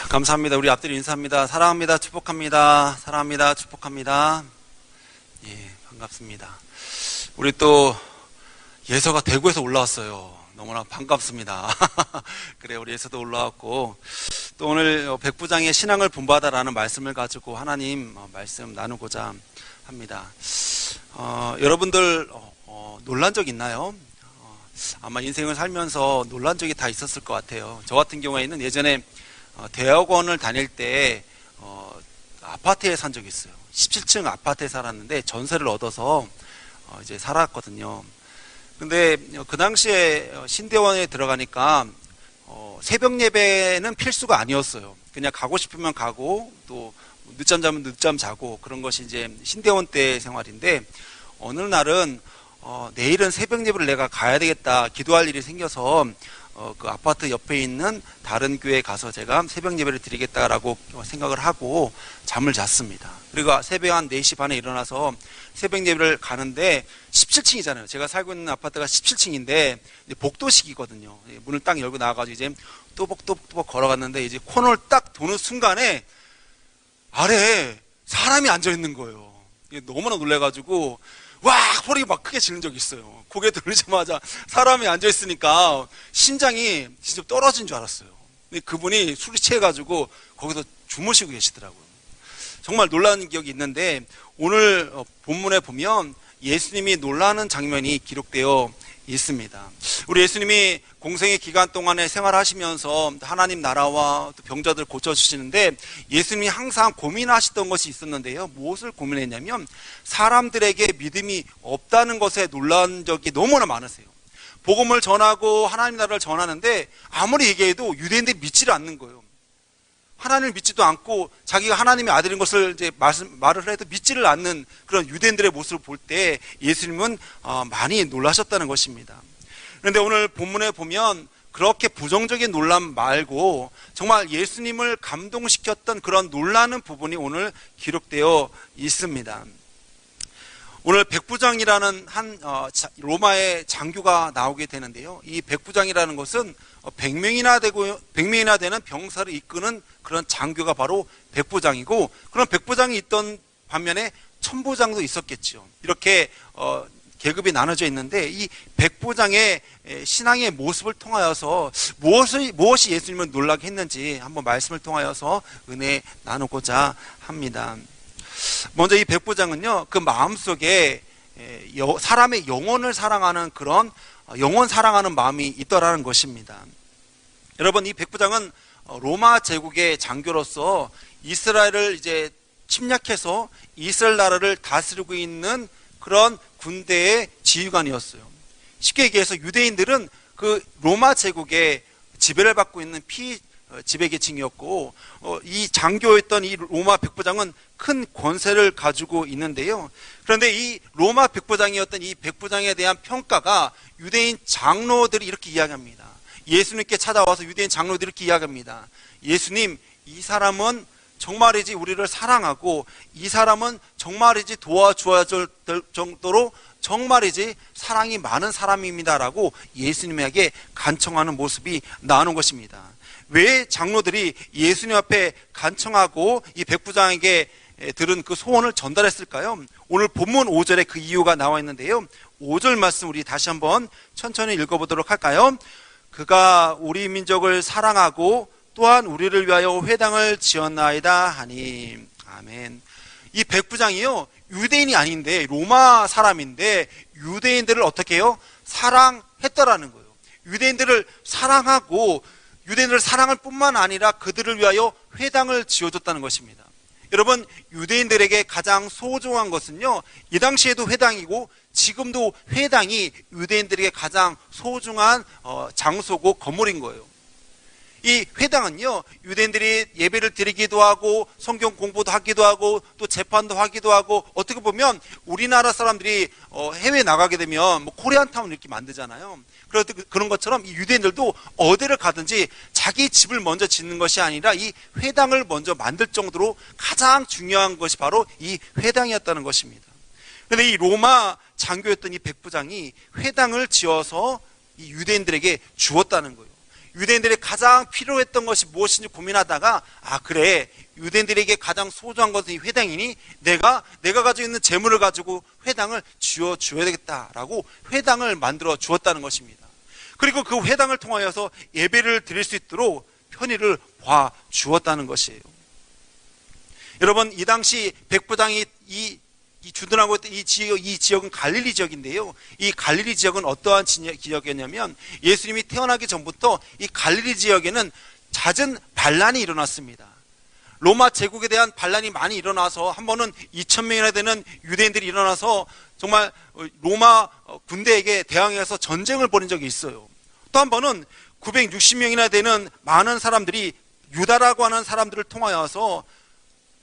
감사합니다. 우리 앞뒤로 인사합니다. 사랑합니다. 축복합니다. 사랑합니다. 축복합니다. 예, 반갑습니다. 우리 또 예서가 대구에서 올라왔어요. 너무나 반갑습니다. 그래, 우리 예서도 올라왔고, 또 오늘 백부장의 신앙을 본받아라는 말씀을 가지고 하나님 말씀 나누고자 합니다. 여러분들 놀란 적 있나요? 아마 인생을 살면서 놀란 적이 다 있었을 것 같아요. 저 같은 경우에는 예전에 대학원을 다닐 때 아파트에 산 적이 있어요. 17층 아파트에 살았는데 전세를 얻어서 이제 살았거든요. 근데 그 당시에 신대원에 들어가니까 새벽 예배는 필수가 아니었어요. 그냥 가고 싶으면 가고 또 늦잠 자면 늦잠 자고, 그런 것이 이제 신대원 때 생활인데, 어느 날은 내일은 새벽 예배를 내가 가야 되겠다, 기도할 일이 생겨서 그 아파트 옆에 있는 다른 교회에 가서 제가 새벽 예배를 드리겠다라고 생각을 하고 잠을 잤습니다. 그리고 새벽 한 4시 반에 일어나서 새벽 예배를 가는데 17층이잖아요. 제가 살고 있는 아파트가 17층인데 복도식이거든요. 문을 딱 열고 나와가지고 이제 또박또박 걸어갔는데, 이제 코너를 딱 도는 순간에 아래에 사람이 앉아있는 거예요. 너무나 놀래가지고 와! 소리가 막 크게 지른 적이 있어요. 고개 들리자마자 사람이 앉아있으니까 심장이 진짜 떨어진 줄 알았어요. 근데 그분이 술이 취해가지고 거기서 주무시고 계시더라고요. 정말 놀라는 기억이 있는데, 오늘 본문에 보면 예수님이 놀라는 장면이 기록되어 있습니다. 우리 예수님이 공생의 기간 동안에 생활하시면서 하나님 나라와 또 병자들 고쳐주시는데, 예수님이 항상 고민하시던 것이 있었는데요. 무엇을 고민했냐면, 사람들에게 믿음이 없다는 것에 놀란 적이 너무나 많으세요. 복음을 전하고 하나님 나라를 전하는데 아무리 얘기해도 유대인들이 믿지를 않는 거예요. 하나님을 믿지도 않고 자기가 하나님의 아들인 것을 이제 말을 해도 믿지를 않는 그런 유대인들의 모습을 볼 때 예수님은 많이 놀라셨다는 것입니다. 그런데 오늘 본문에 보면 그렇게 부정적인 논란 말고 정말 예수님을 감동시켰던 그런 놀라는 부분이 오늘 기록되어 있습니다. 오늘 백부장이라는 한 로마의 장교가 나오게 되는데요. 이 백부장이라는 것은 100명이나 되는 병사를 이끄는 그런 장교가 바로 백부장이고, 그런 백부장이 있던 반면에 천부장도 있었겠죠. 이렇게 계급이 나눠져 있는데, 이 백부장의 신앙의 모습을 통하여서 무엇이 예수님을 놀라게 했는지 한번 말씀을 통하여서 은혜 나누고자 합니다. 먼저 이 백부장은요, 그 마음속에 사람의 영혼을 사랑하는 그런 영혼 사랑하는 마음이 있더라는 것입니다. 여러분, 이 백부장은 로마 제국의 장교로서 이스라엘을 이제 침략해서 이스라엘 나라를 다스리고 있는 그런 군대의 지휘관이었어요. 쉽게 얘기해서 유대인들은 그 로마 제국의 지배를 받고 있는 지배계층이었고, 이 장교였던 이 로마 백부장은 큰 권세를 가지고 있는데요. 그런데 이 로마 백부장이었던 이 백부장에 대한 평가가 유대인 장로들이 이렇게 이야기합니다. 예수님께 찾아와서 유대인 장로들이 이렇게 이야기합니다. 예수님, 이 사람은 정말이지 우리를 사랑하고 이 사람은 정말이지 도와줘야 될 정도로 정말이지 사랑이 많은 사람입니다라고 예수님에게 간청하는 모습이 나오는 것입니다. 왜 장로들이 예수님 앞에 간청하고 이 백부장에게 들은 그 소원을 전달했을까요? 오늘 본문 5절에 그 이유가 나와 있는데요. 5절 말씀 우리 다시 한번 천천히 읽어보도록 할까요? 그가 우리 민족을 사랑하고 또한 우리를 위하여 회당을 지었나이다 하니. 아멘. 이 백부장이요, 유대인이 아닌데 로마 사람인데 유대인들을 어떻게 해요? 사랑했더라는 거예요. 유대인들을 사랑하고 유대인들을 사랑할 뿐만 아니라 그들을 위하여 회당을 지어줬다는 것입니다. 여러분, 유대인들에게 가장 소중한 것은요, 이 당시에도 회당이고 지금도 회당이 유대인들에게 가장 소중한 장소고 건물인 거예요. 이 회당은요, 유대인들이 예배를 드리기도 하고 성경 공부도 하기도 하고 또 재판도 하기도 하고, 어떻게 보면 우리나라 사람들이 해외 나가게 되면 뭐 코리안타운 이렇게 만들잖아요. 그런 것처럼 이 유대인들도 어디를 가든지 자기 집을 먼저 짓는 것이 아니라 이 회당을 먼저 만들 정도로 가장 중요한 것이 바로 이 회당이었다는 것입니다. 그런데 이 로마 장교였던 이 백부장이 회당을 지어서 이 유대인들에게 주었다는 거예요. 유대인들이 가장 필요했던 것이 무엇인지 고민하다가 그래, 유대인들에게 가장 소중한 것은 이 회당이니 내가 가지고 있는 재물을 가지고 회당을 지어 주어야 되겠다라고 회당을 만들어 주었다는 것입니다. 그리고 그 회당을 통하여서 예배를 드릴 수 있도록 편의를 봐 주었다는 것이에요. 여러분, 이 당시 백부장이 이 주둔하고 있던 이 지역은 갈릴리 지역인데요. 이 갈릴리 지역은 어떠한 지역이었냐면 예수님이 태어나기 전부터 이 갈릴리 지역에는 잦은 반란이 일어났습니다. 로마 제국에 대한 반란이 많이 일어나서 한 번은 2,000명이나 되는 유대인들이 일어나서 정말 로마 군대에게 대항해서 전쟁을 벌인 적이 있어요. 또 한 번은 960명이나 되는 많은 사람들이 유다라고 하는 사람들을 통하여서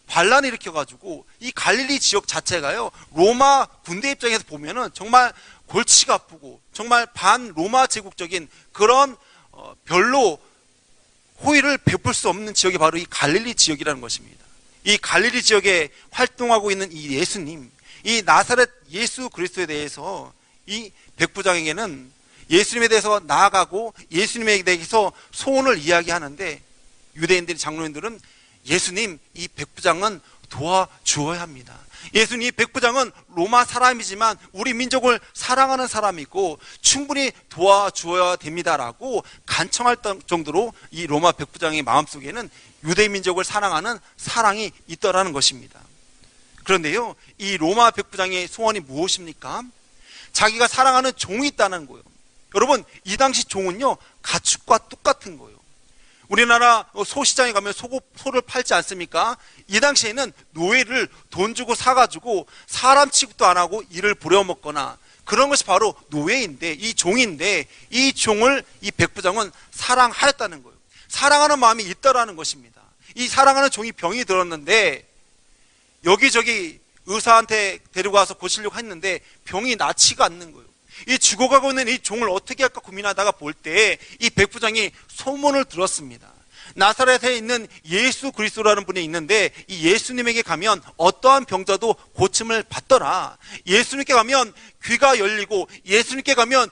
반란을 일으켜가지고 이 갈릴리 지역 자체가요, 로마 군대 입장에서 보면은 정말 골치가 아프고 정말 반 로마 제국적인 그런 별로 호의를 베풀 수 없는 지역이 바로 이 갈릴리 지역이라는 것입니다. 이 갈릴리 지역에 활동하고 있는 이 예수님, 이 나사렛 예수 그리스도에 대해서 이 백부장에게는 예수님에 대해서 나아가고 예수님에 대해서 소원을 이야기하는데, 유대인들 장로님들은 예수님, 이 백부장은 도와주어야 합니다. 예수님, 이 백부장은 로마 사람이지만 우리 민족을 사랑하는 사람이고 충분히 도와주어야 됩니다라고 간청할 정도로 이 로마 백부장의 마음속에는 유대 민족을 사랑하는 사랑이 있더라는 것입니다. 그런데요, 이 로마 백부장의 소원이 무엇입니까? 자기가 사랑하는 종이 있다는 거예요. 여러분, 이 당시 종은요, 가축과 똑같은 거예요. 우리나라 소시장에 가면 소를 팔지 않습니까? 이 당시에는 노예를 돈 주고 사가지고 사람 취급도 안 하고 이를 부려먹거나 그런 것이 바로 노예인데, 이 종인데, 이 종을 이 백부장은 사랑하였다는 거예요. 사랑하는 마음이 있다라는 것입니다. 이 사랑하는 종이 병이 들었는데 여기저기 의사한테 데리고 와서 고치려고 했는데 병이 낫지가 않는 거예요. 이 죽어가고 있는 이 종을 어떻게 할까 고민하다가 볼 때 이 백부장이 소문을 들었습니다. 나사렛에 있는 예수 그리스도라는 분이 있는데 이 예수님에게 가면 어떠한 병자도 고침을 받더라. 예수님께 가면 귀가 열리고 예수님께 가면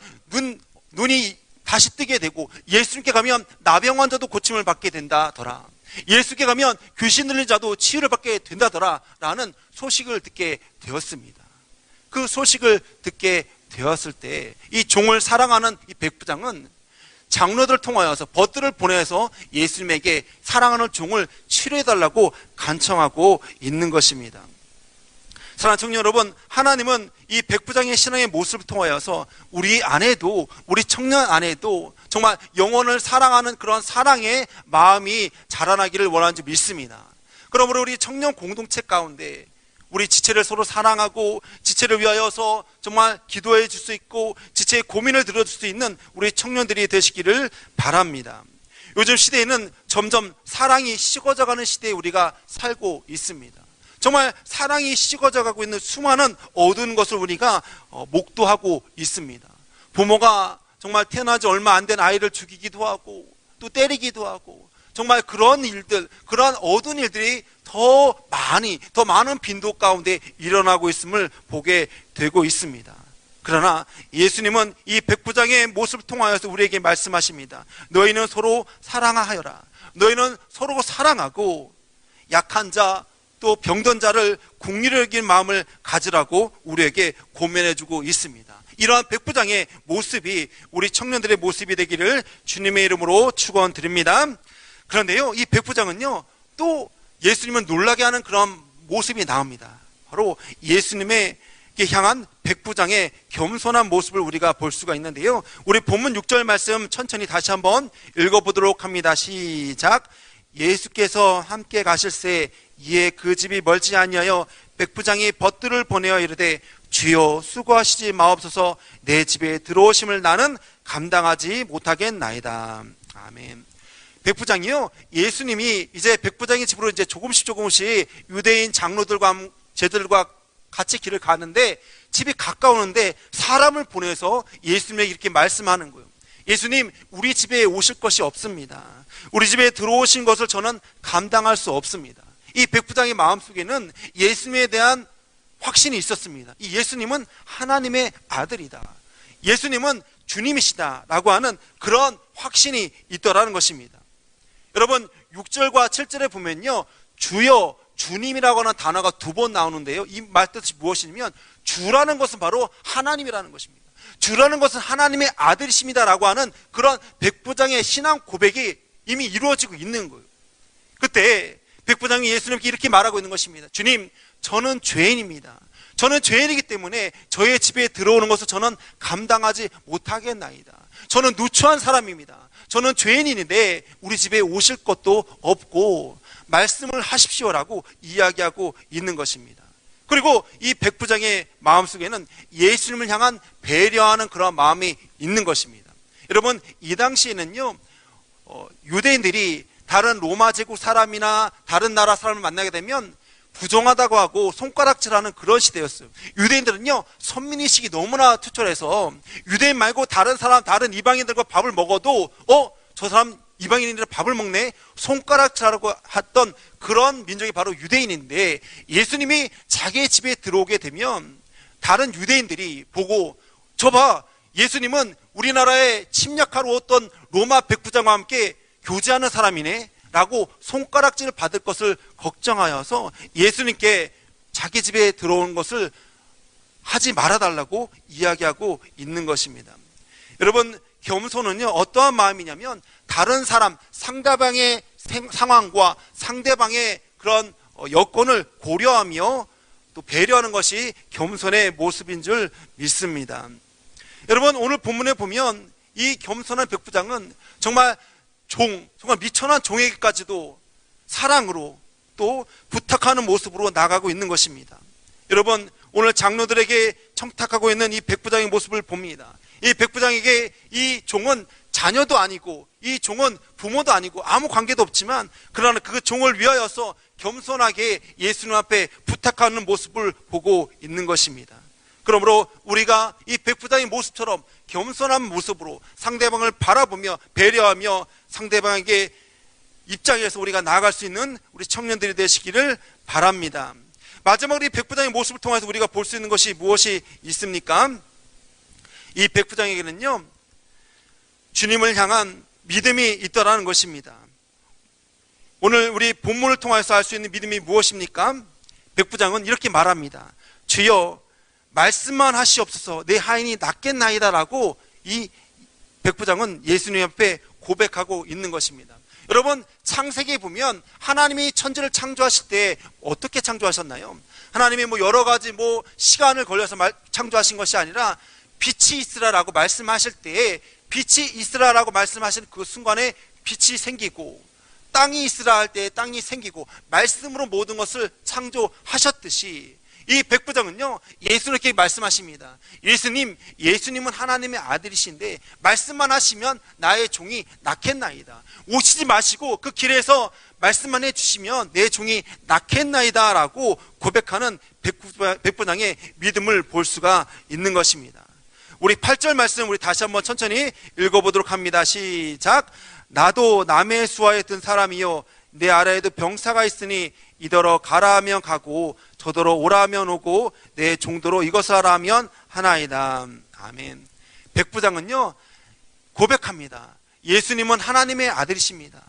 눈이 다시 뜨게 되고 예수님께 가면 나병 환자도 고침을 받게 된다더라. 예수께 가면 귀신 들린 자도 치유를 받게 된다더라 라는 소식을 듣게 되었습니다. 그 소식을 듣게 되었을 때 이 종을 사랑하는 이 백부장은 장로들을 통하여서 벗들을 보내서 예수님에게 사랑하는 종을 치료해달라고 간청하고 있는 것입니다. 사랑하는 청년 여러분, 하나님은 이 백부장의 신앙의 모습을 통하여서 우리 안에도, 우리 청년 안에도 정말 영혼을 사랑하는 그런 사랑의 마음이 자라나기를 원하는지 믿습니다. 그러므로 우리 청년 공동체 가운데 우리 지체를 서로 사랑하고 지체를 위하여서 정말 기도해 줄 수 있고 지체의 고민을 들어줄 수 있는 우리 청년들이 되시기를 바랍니다. 요즘 시대에는 점점 사랑이 식어져가는 시대에 우리가 살고 있습니다. 정말 사랑이 식어져가고 있는 수많은 어두운 것을 우리가 목도하고 있습니다. 부모가 정말 태어나지 얼마 안 된 아이를 죽이기도 하고 또 때리기도 하고 정말 그런 일들, 그런 어두운 일들이 더 많은 빈도 가운데 일어나고 있음을 보게 되고 있습니다. 그러나 예수님은 이 백부장의 모습을 통하여서 우리에게 말씀하십니다. 너희는 서로 사랑하여라. 너희는 서로 사랑하고 약한 자, 또 병든 자를 긍휼히 여길 마음을 가지라고 우리에게 권면해주고 있습니다. 이러한 백부장의 모습이 우리 청년들의 모습이 되기를 주님의 이름으로 축원드립니다. 그런데요, 이 백부장은요, 또 예수님을 놀라게 하는 그런 모습이 나옵니다. 바로 예수님에게 향한 백부장의 겸손한 모습을 우리가 볼 수가 있는데요. 우리 본문 6절 말씀 천천히 다시 한번 읽어보도록 합니다. 시작. 예수께서 함께 가실새 이에 그 집이 멀지 아니하여 백부장이 벗들을 보내어 이르되 주여 수고하시지 마옵소서 내 집에 들어오심을 나는 감당하지 못하겠나이다. 아멘. 백부장이요, 예수님이 이제 백부장의 집으로 이제 조금씩 유대인 장로들과 제들과 같이 길을 가는데 집이 가까우는데 사람을 보내서 예수님에게 이렇게 말씀하는 거예요. 예수님, 우리 집에 오실 것이 없습니다. 우리 집에 들어오신 것을 저는 감당할 수 없습니다. 이 백부장의 마음속에는 예수님에 대한 확신이 있었습니다. 이 예수님은 하나님의 아들이다. 예수님은 주님이시다 라고 하는 그런 확신이 있더라는 것입니다. 여러분 6절과 7절에 보면요, 주여, 주님이라고 하는 단어가 2번 나오는데요, 이 말 뜻이 무엇이냐면 주라는 것은 바로 하나님이라는 것입니다. 주라는 것은 하나님의 아들이십니다라고 하는 그런 백부장의 신앙 고백이 이미 이루어지고 있는 거예요. 그때 백부장이 예수님께 이렇게 말하고 있는 것입니다. 주님, 저는 죄인입니다. 저는 죄인이기 때문에 저의 집에 들어오는 것을 저는 감당하지 못하겠나이다. 저는 누추한 사람입니다. 저는 죄인인데 우리 집에 오실 것도 없고 말씀을 하십시오라고 이야기하고 있는 것입니다. 그리고 이 백부장의 마음속에는 예수님을 향한 배려하는 그런 마음이 있는 것입니다. 여러분 이 당시에는요, 유대인들이 다른 로마 제국 사람이나 다른 나라 사람을 만나게 되면 부정하다고 하고 손가락질하는 그런 시대였어요. 유대인들은요, 선민의식이 너무나 투철해서 유대인 말고 다른 사람, 다른 이방인들과 밥을 먹어도 저 사람 이방인들과 밥을 먹네, 손가락질하라고 했던 그런 민족이 바로 유대인인데, 예수님이 자기의 집에 들어오게 되면 다른 유대인들이 보고 저 봐, 예수님은 우리나라에 침략하러 왔던 로마 백부장과 함께 교제하는 사람이네 라고 손가락질을 받을 것을 걱정하여서 예수님께 자기 집에 들어오는 것을 하지 말아달라고 이야기하고 있는 것입니다. 여러분 겸손은요, 어떠한 마음이냐면 다른 사람, 상대방의 상황과 상대방의 그런 여건을 고려하며 또 배려하는 것이 겸손의 모습인 줄 믿습니다. 여러분 오늘 본문에 보면 이 겸손한 백부장은 정말 정말 미천한 종에게까지도 사랑으로 또 부탁하는 모습으로 나가고 있는 것입니다. 여러분 오늘 장로들에게 청탁하고 있는 이 백부장의 모습을 봅니다. 이 백부장에게 이 종은 자녀도 아니고 이 종은 부모도 아니고 아무 관계도 없지만 그러나 그 종을 위하여서 겸손하게 예수님 앞에 부탁하는 모습을 보고 있는 것입니다. 그러므로 우리가 이 백부장의 모습처럼 겸손한 모습으로 상대방을 바라보며 배려하며 상대방에게 입장에서 우리가 나아갈 수 있는 우리 청년들이 되시기를 바랍니다. 마지막으로 이 백부장의 모습을 통해서 우리가 볼 수 있는 것이 무엇이 있습니까? 이 백부장에게는요, 주님을 향한 믿음이 있더라는 것입니다. 오늘 우리 본문을 통해서 알 수 있는 믿음이 무엇입니까? 백부장은 이렇게 말합니다. 주여, 말씀만 하시옵소서, 내 하인이 낫겠나이다 라고 이 백부장은 예수님 앞에 고백하고 있는 것입니다. 여러분 창세기에 보면 하나님이 천지를 창조하실 때 어떻게 창조하셨나요? 하나님이 여러 가지 시간을 걸려서 창조하신 것이 아니라 빛이 있으라라고 말씀하실 때 빛이 있으라라고 말씀하신 그 순간에 빛이 생기고 땅이 있으라 할 때 땅이 생기고 말씀으로 모든 것을 창조하셨듯이 이 백부장은요, 예수님께 말씀하십니다. 예수님은 하나님의 아들이신데 말씀만 하시면 나의 종이 낫겠나이다. 오시지 마시고 그 길에서 말씀만 해주시면 내 종이 낫겠나이다 라고 고백하는 백부장의 믿음을 볼 수가 있는 것입니다. 우리 8절 말씀 우리 다시 한번 천천히 읽어보도록 합니다. 시작. 나도 남의 수하에 든 사람이요 내 아래에도 병사가 있으니 이더러 가라 하면 가고 저더러 오라 하면 오고 내 종도로 이것을 하라 하면 하나이다. 아멘. 백부장은요 고백합니다. 예수님은 하나님의 아들이십니다.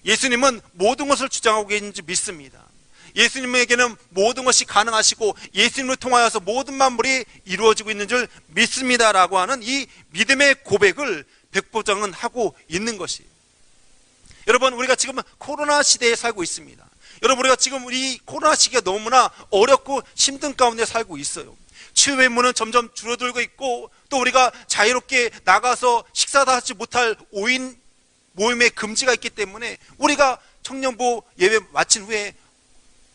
예수님은 모든 것을 주장하고 계신 줄 믿습니다. 예수님에게는 모든 것이 가능하시고 예수님을 통하여서 모든 만물이 이루어지고 있는 줄 믿습니다라고 하는 이 믿음의 고백을 백부장은 하고 있는 것이에요. 여러분 우리가 지금 코로나 시대에 살고 있습니다. 여러분 우리가 지금 이 코로나 시기가 너무나 어렵고 힘든 가운데 살고 있어요. 치유 외모는 점점 줄어들고 있고 또 우리가 자유롭게 나가서 식사도 하지 못할 5인 모임의 금지가 있기 때문에 우리가 청년부 예배 마친 후에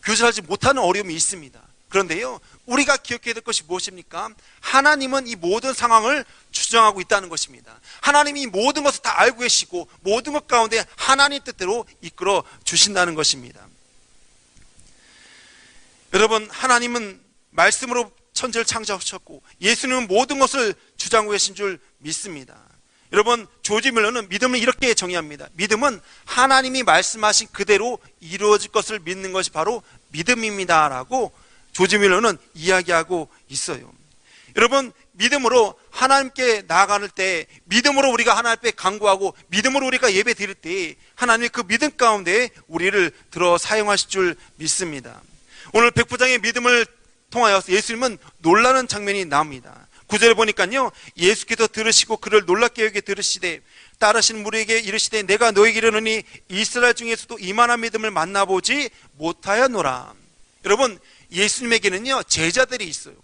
교제하지 못하는 어려움이 있습니다. 그런데요 우리가 기억해야 될 것이 무엇입니까? 하나님은 이 모든 상황을 주장하고 있다는 것입니다. 하나님이 모든 것을 다 알고 계시고 모든 것 가운데 하나님 뜻대로 이끌어 주신다는 것입니다. 여러분 하나님은 말씀으로 천지를 창조하셨고 예수님은 모든 것을 주장하고 계신 줄 믿습니다. 여러분 조지 밀러는 믿음을 이렇게 정의합니다. 믿음은 하나님이 말씀하신 그대로 이루어질 것을 믿는 것이 바로 믿음입니다 라고 조지 밀러는 이야기하고 있어요. 여러분 믿음으로 하나님께 나아갈 때, 믿음으로 우리가 하나님 앞에 간구하고 믿음으로 우리가 예배 드릴 때 하나님이 그 믿음 가운데 우리를 들어 사용하실 줄 믿습니다. 오늘 백부장의 믿음을 통하여서 예수님은 놀라는 장면이 나옵니다. 9절에 보니까요, 예수께서 들으시고 그를 놀랍게 여겨 들으시되 따르신 무리에게 이르시되 내가 너에게 이르노니 이스라엘 중에서도 이만한 믿음을 만나보지 못하였노라. 여러분, 예수님에게는요 제자들이 있어요.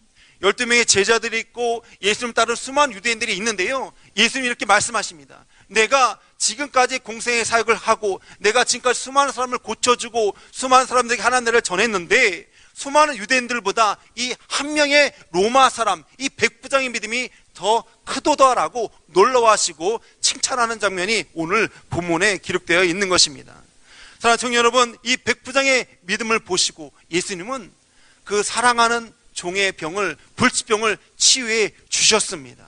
12명의 제자들이 있고 예수님 따른 수많은 유대인들이 있는데요, 예수님이 이렇게 말씀하십니다. 내가 지금까지 공생의 사역을 하고 내가 지금까지 수많은 사람을 고쳐주고 수많은 사람들에게 하나님을 전했는데 수많은 유대인들보다 이 한 명의 로마 사람, 이 백부장의 믿음이 더 크도다라고 놀라워하시고 칭찬하는 장면이 오늘 본문에 기록되어 있는 것입니다. 사랑하는 청년 여러분, 이 백부장의 믿음을 보시고 예수님은 그 사랑하는 종의 병을, 불치병을 치유해 주셨습니다.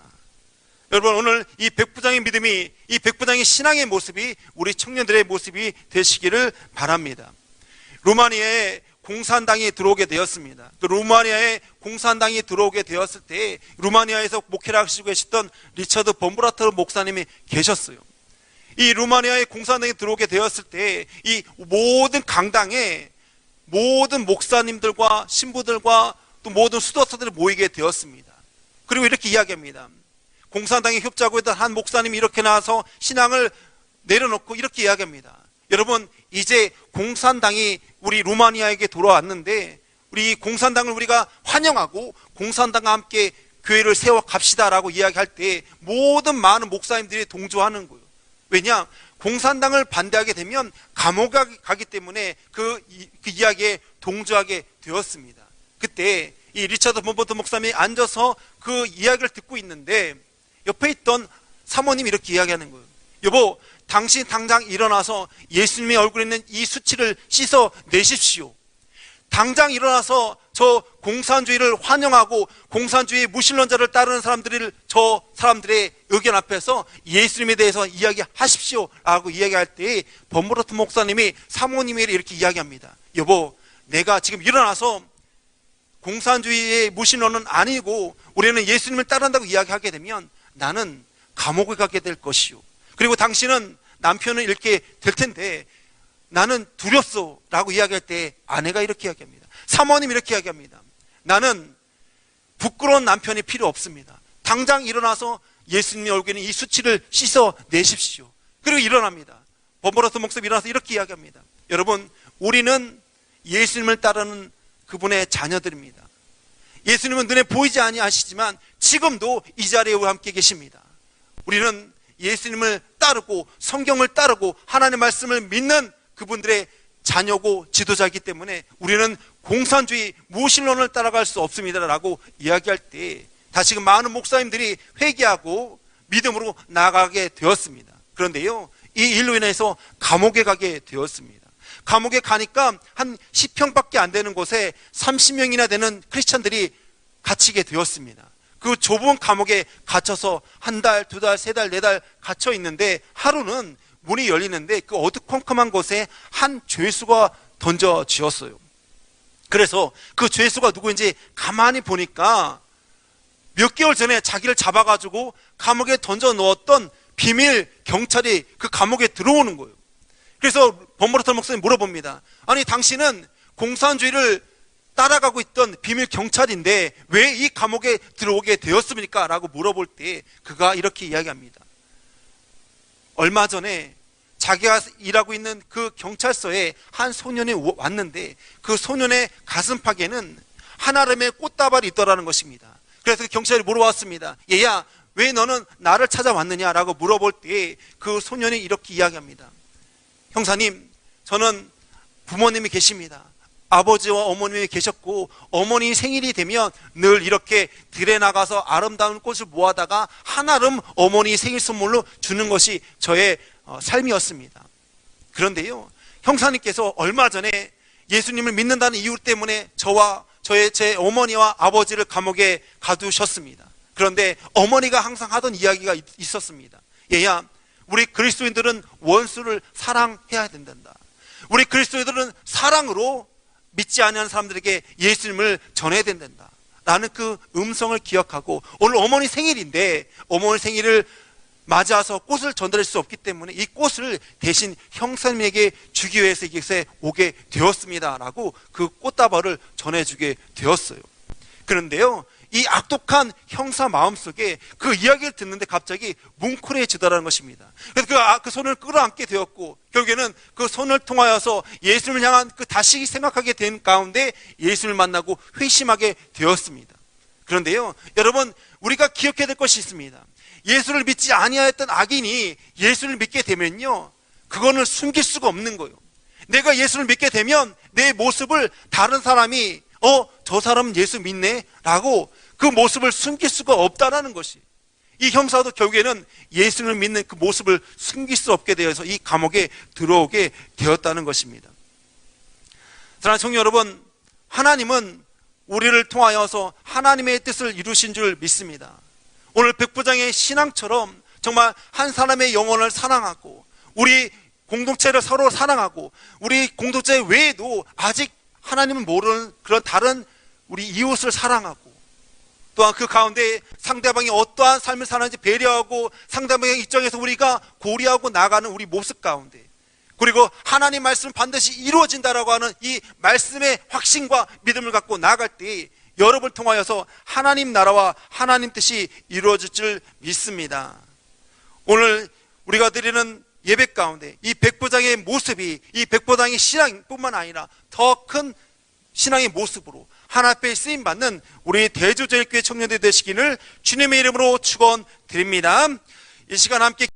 여러분, 오늘 이 백부장의 믿음이, 이 백부장의 신앙의 모습이 우리 청년들의 모습이 되시기를 바랍니다. 루마니아에 공산당이 들어오게 되었습니다. 그 루마니아에 공산당이 들어오게 되었을 때 루마니아에서 목회를 하시고 계셨던 리처드 범브라트 목사님이 계셨어요. 이 루마니아에 공산당이 들어오게 되었을 때 이 모든 강당에 모든 목사님들과 신부들과 또 모든 수도사들이 모이게 되었습니다. 그리고 이렇게 이야기합니다. 공산당에 협조하고 있던 한 목사님이 이렇게 나와서 신앙을 내려놓고 이렇게 이야기합니다. 여러분, 이제 공산당이 우리 루마니아에게 돌아왔는데 우리 공산당을 우리가 환영하고 공산당과 함께 교회를 세워 갑시다라고 이야기할 때 모든 많은 목사님들이 동조하는 거예요. 왜냐? 공산당을 반대하게 되면 감옥에 가기 때문에 그 이야기에 동조하게 되었습니다. 그때 이 리처드 범버트 목사님이 앉아서 그 이야기를 듣고 있는데 옆에 있던 사모님이 이렇게 이야기하는 거예요. 여보, 당신 당장 일어나서 예수님의 얼굴에 있는 이 수치를 씻어 내십시오. 당장 일어나서 저 공산주의를 환영하고 공산주의 무신론자를 따르는 저 사람들의 의견 앞에서 예수님에 대해서 이야기하십시오 라고 이야기할 때 범브라트 목사님이 사모님에게 이렇게 이야기합니다. 여보, 내가 지금 일어나서 공산주의의 무신론은 아니고 우리는 예수님을 따른다고 이야기하게 되면 나는 감옥에 가게 될 것이요, 그리고 당신은 남편을 잃게 될 텐데 나는 두렵소 라고 이야기할 때 아내가 이렇게 이야기합니다. 사모님 이렇게 이야기합니다. 나는 부끄러운 남편이 필요 없습니다. 당장 일어나서 예수님의 얼굴에 이 수치를 씻어 내십시오. 그리고 일어납니다. 범브라트 목사님이 일어나서 이렇게 이야기합니다. 여러분, 우리는 예수님을 따르는 그분의 자녀들입니다. 예수님은 눈에 보이지 아니하시지만 지금도 이 자리에 함께 계십니다. 우리는 예수님을 따르고 성경을 따르고 하나님의 말씀을 믿는 그분들의 자녀고 지도자이기 때문에 우리는 공산주의 무신론을 따라갈 수 없습니다 라고 이야기할 때 다시금 많은 목사님들이 회개하고 믿음으로 나아가게 되었습니다. 그런데요, 이 일로 인해서 감옥에 가게 되었습니다. 감옥에 가니까 한 10평밖에 안 되는 곳에 30명이나 되는 크리스찬들이 갇히게 되었습니다. 그 좁은 감옥에 갇혀서 한 달, 두 달, 세 달, 네 달 갇혀 있는데 하루는 문이 열리는데 그 어두컴컴한 곳에 한 죄수가 던져지었어요. 그래서 그 죄수가 누구인지 가만히 보니까 몇 개월 전에 자기를 잡아가지고 감옥에 던져 넣었던 비밀 경찰이 그 감옥에 들어오는 거예요. 그래서 범브라트 목사님이 물어봅니다. 아니, 당신은 공산주의를 따라가고 있던 비밀 경찰인데 왜 이 감옥에 들어오게 되었습니까? 라고 물어볼 때 그가 이렇게 이야기합니다. 얼마 전에 자기가 일하고 있는 그 경찰서에 한 소년이 왔는데 그 소년의 가슴팍에는 한아름의 꽃다발이 있더라는 것입니다. 그래서 그 경찰이 물어왔습니다. 얘야, 왜 너는 나를 찾아왔느냐라고 물어볼 때 그 소년이 이렇게 이야기합니다. 형사님, 저는 부모님이 계십니다. 아버지와 어머님이 계셨고 어머니 생일이 되면 늘 이렇게 들에 나가서 아름다운 꽃을 모아다가 한아름 어머니 생일 선물로 주는 것이 저의 삶이었습니다. 그런데요, 형사님께서 얼마 전에 예수님을 믿는다는 이유 때문에 제 어머니와 아버지를 감옥에 가두셨습니다. 그런데 어머니가 항상 하던 이야기가 있었습니다. 얘야, 우리 그리스도인들은 원수를 사랑해야 된단다. 우리 그리스도인들은 사랑으로 믿지 않는 사람들에게 예수님을 전해야 된단다 라는 그 음성을 기억하고, 오늘 어머니 생일인데 어머니 생일을 맞아서 꽃을 전달할 수 없기 때문에 이 꽃을 대신 형사님에게 주기 위해서 이곳에 오게 되었습니다 라고 그 꽃다발을 전해주게 되었어요. 그런데요, 이 악독한 형사 마음속에 그 이야기를 듣는데 갑자기 뭉클해지더라는 것입니다. 그래서 그 손을 끌어안게 되었고, 결국에는 그 손을 통하여서 예수님을 향한 그 다시 생각하게 된 가운데 예수님을 만나고 회심하게 되었습니다. 그런데요, 여러분, 우리가 기억해야 될 것이 있습니다. 예수를 믿지 아니하였던 악인이 예수를 믿게 되면요, 그거는 숨길 수가 없는 거예요. 내가 예수를 믿게 되면 내 모습을 다른 사람이 저 사람은 예수 믿네 라고 그 모습을 숨길 수가 없다라는 것이, 이 형사도 결국에는 예수를 믿는 그 모습을 숨길 수 없게 되어서 이 감옥에 들어오게 되었다는 것입니다. 사랑하는 성도 여러분, 하나님은 우리를 통하여서 하나님의 뜻을 이루신 줄 믿습니다. 오늘 백부장의 신앙처럼 정말 한 사람의 영혼을 사랑하고, 우리 공동체를 서로 사랑하고, 우리 공동체 외에도 아직 하나님을 모르는 그런 다른 우리 이웃을 사랑하고, 또한 그 가운데 상대방이 어떠한 삶을 사는지 배려하고, 상대방의 입장에서 우리가 고려하고 나가는 우리 모습 가운데, 그리고 하나님 말씀은 반드시 이루어진다라고 하는 이 말씀의 확신과 믿음을 갖고 나아갈 때 여러분을 통하여서 하나님 나라와 하나님 뜻이 이루어질 줄 믿습니다. 오늘 우리가 드리는 예배 가운데 이 백부장의 모습이, 이 백부장의 신앙뿐만 아니라 더 큰 신앙의 모습으로 하나님 앞에 쓰임받는 우리 대주제일교회 청년들 되시기를 주님의 이름으로 축원드립니다. 이 시간 함께